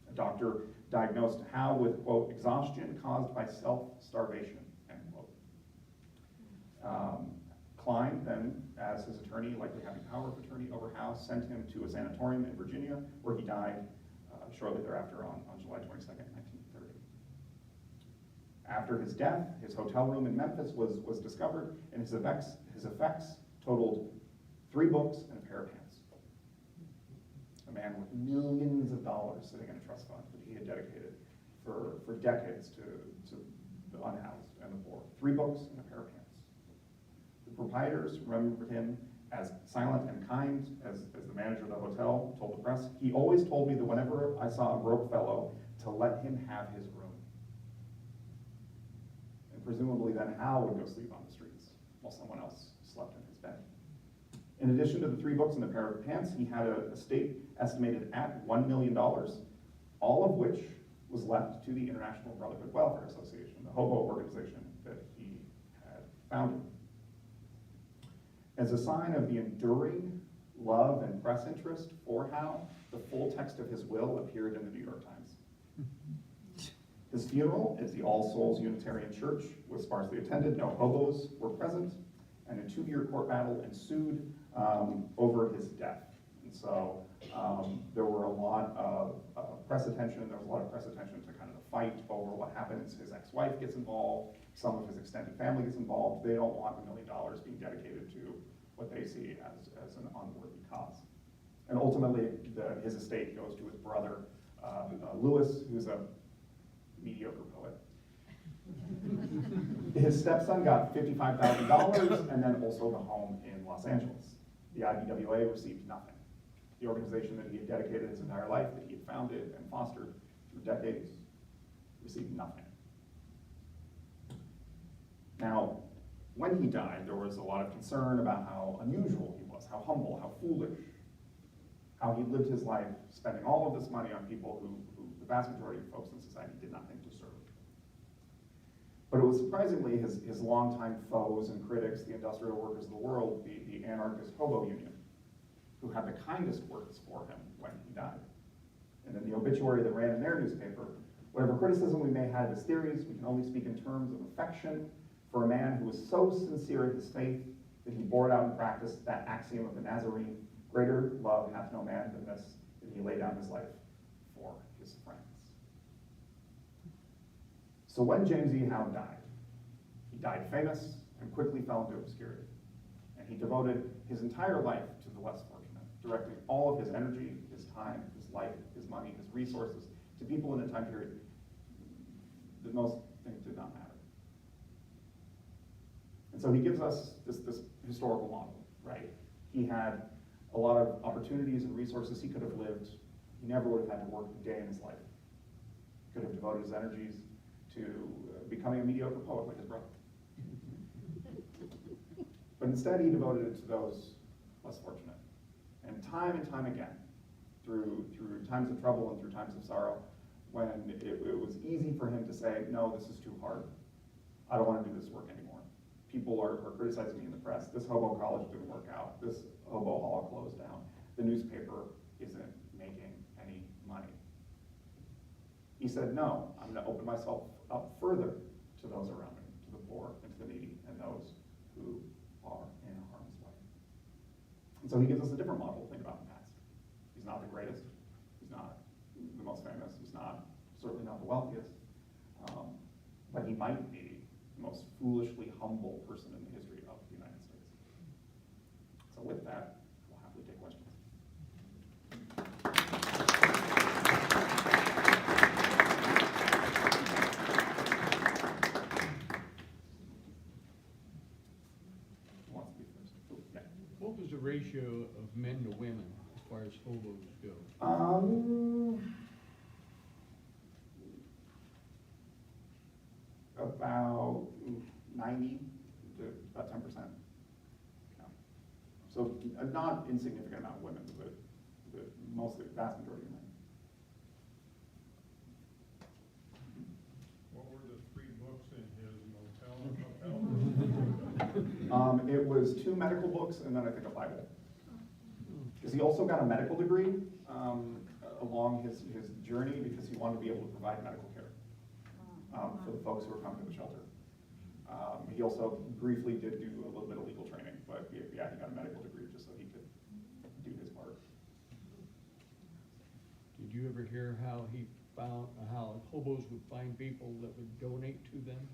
A doctor diagnosed Howe with, quote, exhaustion caused by self-starvation, end quote. Klein then, as his attorney, likely having power of attorney over Howe, sent him to a sanatorium in Virginia, where he died shortly thereafter on July 22nd, 1930. After his death, his hotel room in Memphis was discovered, and his effects totaled 3 books and a pair of pants. A man with millions of dollars sitting in a trust fund that he had dedicated for decades to the unhoused and the poor. 3 books and a pair of pants. The proprietors remembered him as silent and kind, as the manager of the hotel told the press. He always told me that whenever I saw a broke fellow, to let him have his room. And presumably then Howe would go sleep on the streets while someone else slept in his bed. In addition to the 3 books and the pair of pants, he had an estate estimated at $1 million, all of which was left to the International Brotherhood Welfare Association, the hobo organization that he had founded. As a sign of the enduring love and press interest for Howe, the full text of his will appeared in the New York Times. His funeral at the All Souls Unitarian Church was sparsely attended. No hobos were present, and a 2-year court battle ensued over his death. And so there were a lot of press attention. There was a lot of press attention to kind of the fight over what happens. His ex-wife gets involved. Some of his extended family gets involved. They don't want $1 million being dedicated to what they see as an unworthy cause. And ultimately, his estate goes to his brother, Lewis, who's a mediocre poet. His stepson got $55,000 and then also the home in Los Angeles. The IBWA received nothing. The organization that he had dedicated his entire life, that he had founded and fostered through decades, received nothing. Now, when he died, there was a lot of concern about how unusual he was, how humble, how foolish, how he lived his life spending all of this money on people who the vast majority of folks in society did not think to serve. But it was surprisingly his longtime foes and critics, the industrial workers of the world, the anarchist Hobo Union, who had the kindest words for him when he died. And in the obituary that ran in their newspaper, whatever criticism we may have of his theories, we can only speak in terms of affection for a man who was so sincere in his faith that he bore it out in practice, that axiom of the Nazarene, greater love hath no man than this, that he laid down his life for his friends. So when James E. Howe died, he died famous and quickly fell into obscurity. And he devoted his entire life to the less fortunate, directing all of his energy, his time, his life, his money, his resources to people in a time period that most things did not matter. And so he gives us this historical model, right? He had a lot of opportunities and resources he could have lived. He never would have had to work a day in his life. He could have devoted his energies to becoming a mediocre poet like his brother. But instead he devoted it to those less fortunate. And time again, through times of trouble and through times of sorrow, when it was easy for him to say, no, this is too hard. I don't want to do this work anymore. People are criticizing me in the press. This hobo college didn't work out. This hobo hall closed down. The newspaper isn't making any money. He said, no, I'm going to open myself up further to those around me, to the poor and to the needy and those who are in harm's way. And so he gives us a different model to think about in the past. He's not the greatest. He's not the most famous. He's certainly not the wealthiest. But he might be the most foolishly humble person in the history of the United States. So with that, we'll happily take questions. Who wants to be first? Oh, yeah. What was the ratio of men to women as far as hobos go? About 90 to about 10%. Yeah. So a not insignificant amount of women, but mostly the vast majority of men. What were the 3 books in his motel? It was 2 medical books and then I think a Bible. Because he also got a medical degree along his journey because he wanted to be able to provide medical care for the folks who were coming to the shelter. He also briefly did do a little bit of legal training, but yeah, he got a medical degree just so he could do his part. Did you ever hear how he found, how hobos would find people that would donate to them?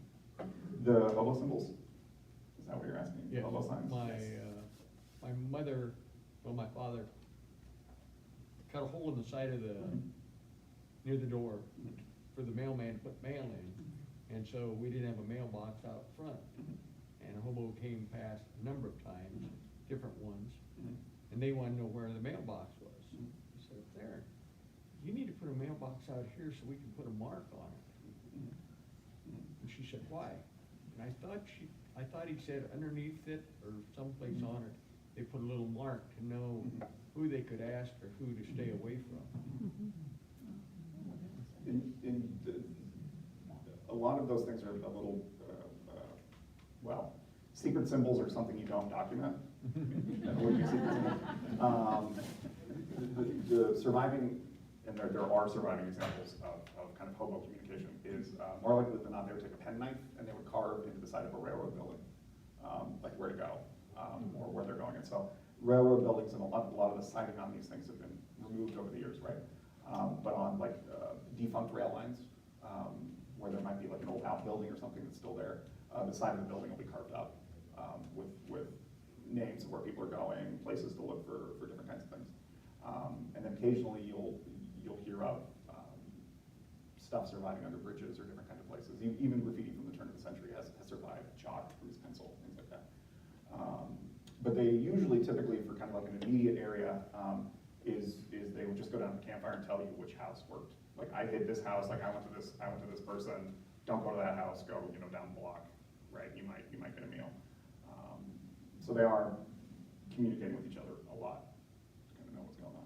The hobo symbols? Is that what you're asking? Yes. Hobo signs? My mother, well, my father cut a hole in the side of the, near the door for the mailman to put mail in. And so we didn't have a mailbox out front. And a hobo came past a number of times, different ones, and they wanted to know where the mailbox was. He said, there, you need to put a mailbox out here so we can put a mark on it. And she said, why? And I thought he said underneath it or someplace on it, they put a little mark to know who they could ask or who to stay away from. A lot of those things are a little, well, secret symbols are something you don't document. That would be secret symbols. The surviving, and there are surviving examples of kind of hobo communication, is more likely than not they would take a penknife and they would carve into the side of a railroad building, like where to go, or where they're going. And so railroad buildings and a lot of the siding on these things have been removed over the years, right? But on like defunct rail lines, where there might be like an old outbuilding or something that's still there, the side of the building will be carved up with names of where people are going, places to look for different kinds of things. And then occasionally you'll hear of stuff surviving under bridges or different kinds of places. Even graffiti from the turn of the century has survived, chalk, grease pencil, things like that. But they usually, typically for kind of like an immediate area, is they would just go down to the campfire and tell you which house worked. Like I hid this house, like I went to this person, don't go to that house, go down the block, right? You might get a meal. So they are communicating with each other a lot to kind of know what's going on.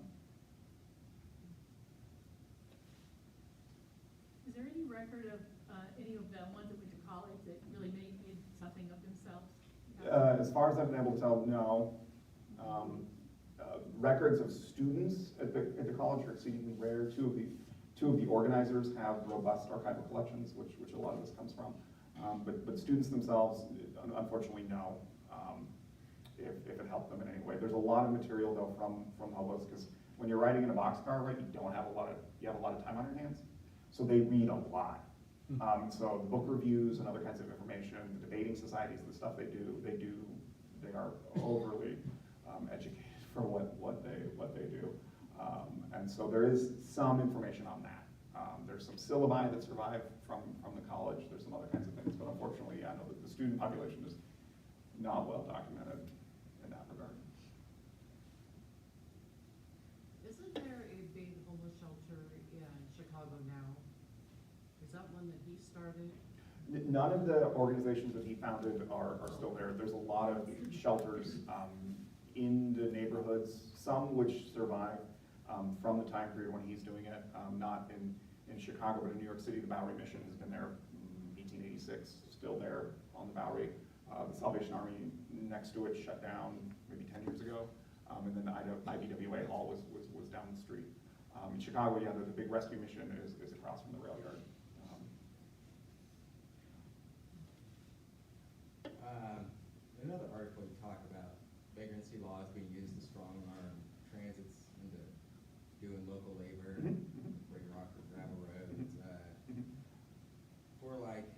Is there any record of any of the ones that went to college that really made something of themselves? As far as I've been able to tell, no. Records of students at the college are exceedingly rare. Two of the organizers have robust archival collections, which a lot of this comes from. But students themselves, unfortunately, no. If it helped them in any way. There's a lot of material though from hobos, because when you're riding in a boxcar, right, you have a lot of time on your hands. So they read a lot. So the book reviews and other kinds of information, the debating societies, the stuff they are overly educated for what they do. And so there is some information on that. There's some syllabi that survive from the college. There's some other kinds of things, but unfortunately, I know that the student population is not well documented in that regard. Isn't there a big homeless shelter in Chicago now? Is that one that he started? None of the organizations that he founded are still there. There's a lot of shelters in the neighborhoods, some which survive from the time period when he's doing it, not in Chicago, but in New York City. The Bowery Mission has been there 1886, still there on the Bowery. The Salvation Army next to it shut down maybe 10 years ago, and then the IBWA Hall was down the street. In Chicago, yeah, the big rescue mission is across from the rail yard. Another article you talk about vagrancy laws being used to strong arm transits into doing local labor, breaking rock or gravel roads, for like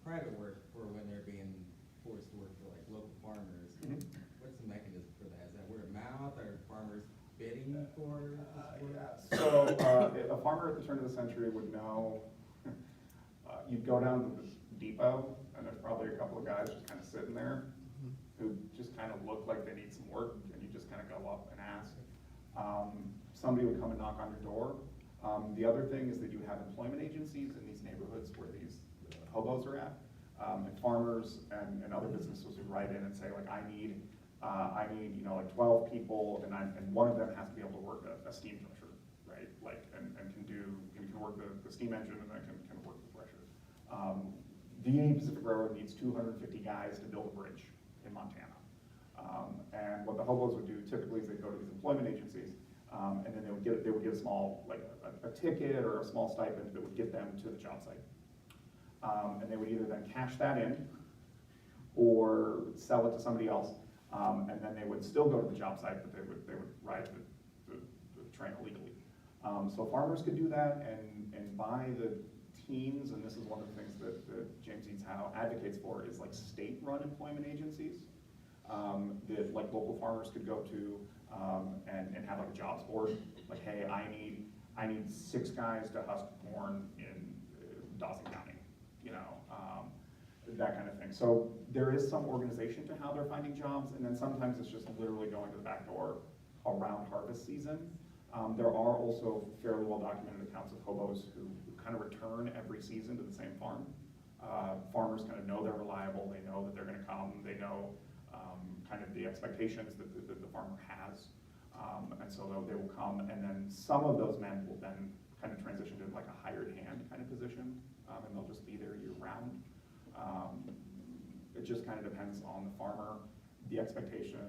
private work, for when they're being forced to work for like local farmers. What's the mechanism for that? Is that word of mouth? Are farmers bidding for this work? Yeah. So a farmer at the turn of the century would know. You'd go down to the depot, and there's probably a couple of guys just kind of sitting there who just kind of look like they need some work, and you just kind of go up and ask. Somebody would come and knock on your door. The other thing is that you have employment agencies in these neighborhoods where these hobos are at. And farmers and other businesses would write in and say, like, I need like 12 people, and one of them has to be able to work a steam thresher, right? Like, and can work the steam engine, and then can work the thresher. The Union Pacific Railroad needs 250 guys to build a bridge in Montana. And what the hobos would do typically is they'd go to these employment agencies, and then they would get a small, like a ticket or a small stipend that would get them to the job site. And they would either then cash that in or sell it to somebody else, and then they would still go to the job site, but they would ride the train illegally. So farmers could do that and buy the teams, and this is one of the things that James Eads advocates for, is like state-run employment agencies that like local farmers could go to and have like a jobs board. Like, hey, I need 6 guys to husk corn in Dawson County, that kind of thing. So there is some organization to how they're finding jobs, and then sometimes it's just literally going to the back door around harvest season. There are also fairly well documented accounts of hobos who kind of return every season to the same farm. Farmers kind of know they're reliable, they know that they're going to come, they know kind of the expectations that the farmer has. And so they will come, and then some of those men will then kind of transition to like a hired hand kind of position, and they'll just be there year round. It just kind of depends on the farmer, the expectation,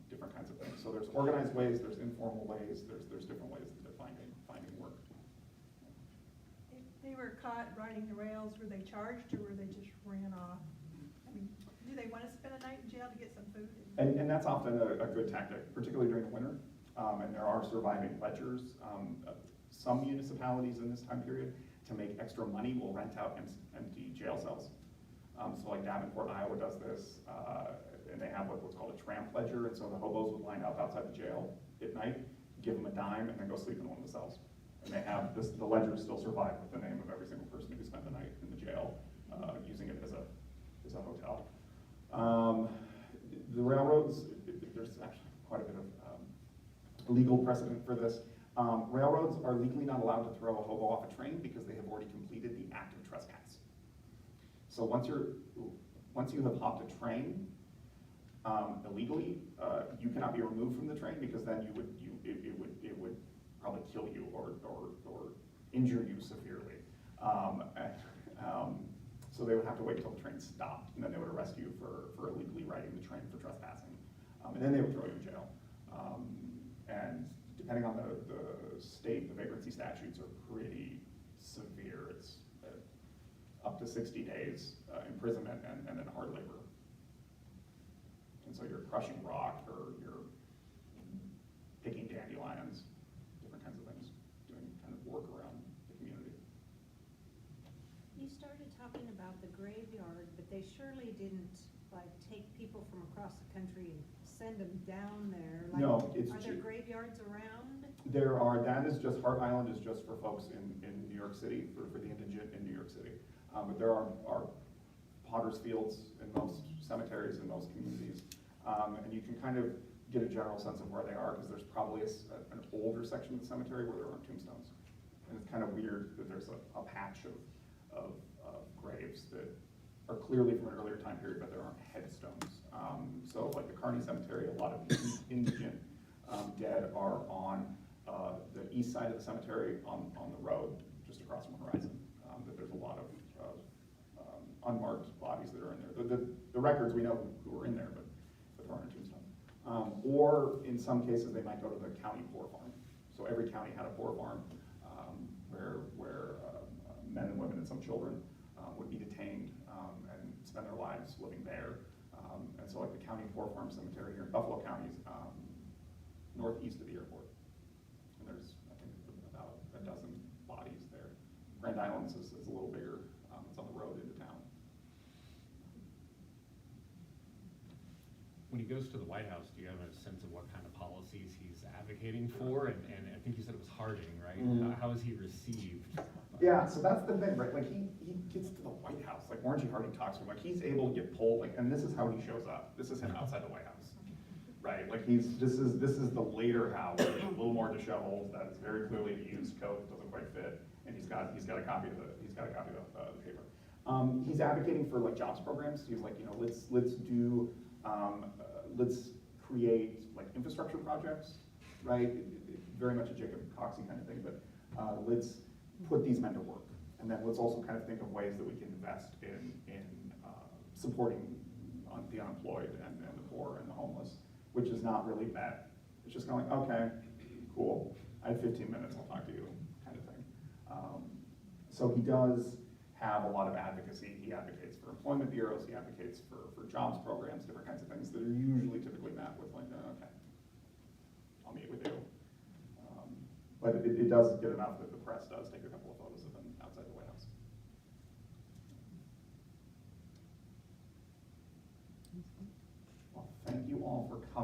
different kinds of things. So there's organized ways, there's informal ways, there's different ways that they're finding work. If they were caught riding the rails, were they charged or were they just ran off? I mean, do they want to spend a night in jail to get some food? And that's often a good tactic, particularly during the winter. And there are surviving ledgers. Some municipalities in this time period, to make extra money, will rent out empty jail cells. So like Davenport, Iowa does this, and they have what's called a tramp ledger, and so the hobos would line up outside the jail at night, give them a dime, and then go sleep in one of the cells. And they have this, the ledgers still survive with the name of every single person who spent the night in the jail, using it as a hotel. The railroads, there's actually quite a bit of legal precedent for this. Railroads are legally not allowed to throw a hobo off a train because they have already completed the act of trespass. So once you have hopped a train illegally, you cannot be removed from the train, because then it would probably kill you or injure you severely. So they would have to wait until the train stopped, and then they would arrest you for illegally riding the train for trespassing, and then they would throw you in jail. And depending on the state, the vagrancy statutes are pretty severe. It's up to 60 days imprisonment and then hard labor. And so you're crushing rock, or you're picking dandelions, different kinds of things, doing kind of work around the community. You started talking about the graveyard, but they surely didn't like take people from across the country and send them down there. Like, No, it's are there graveyards around? There are. That is just, Hart Island is just for folks in New York City, for the indigent in New York City. But there are potter's fields in most cemeteries in most communities. And you can kind of get a general sense of where they are, because there's probably an older section of the cemetery where there aren't tombstones. And it's kind of weird that there's a patch of graves that are clearly from an earlier time period, but there aren't headstones. So like the Kearney Cemetery, a lot of the indigent dead are on the east side of the cemetery on the road just across from Horizon. That there's a lot of unmarked bodies that are in there. The records, we know who are in there, but there aren't a tombstone. Or in some cases, they might go to the county poor farm. So every county had a poor farm where men and women and some children would be detained and spend their lives living there. And so like the county poor farm cemetery here in Buffalo County is northeast of the airport. And there's, I think, about a dozen bodies there. Grand Islands is a little bigger. It's on the road into town. When he goes to the White House, do you have a sense of what kind of policies he's advocating for? And I think you said it was Harding, right? Mm-hmm. How is he received? Yeah, so that's the thing, right? Like he gets to the White House, like Warren G. Harding talks to him, like he's able to get pulled, like, and this is how he shows up. This is him outside the White House, right? Like this is the later House, a little more disheveled. That is very clearly a used coat that doesn't quite fit, and he's got a copy of the paper. He's advocating for like jobs programs. He's like, let's create like infrastructure projects, right? Very much a Jacob Coxey kind of thing, but let's put these men to work. And then let's also kind of think of ways that we can invest in supporting the unemployed and the poor and the homeless, which is not really bad. It's just going, okay, cool, I have 15 minutes, I'll talk to you, kind of thing. So he does have a lot of advocacy. He advocates for employment bureaus, he advocates for jobs programs, different kinds of things that are usually typically met with like, okay, I'll meet with you. But it does get enough that the press does take a couple of photos of him outside the White House. Well, thank you all for coming.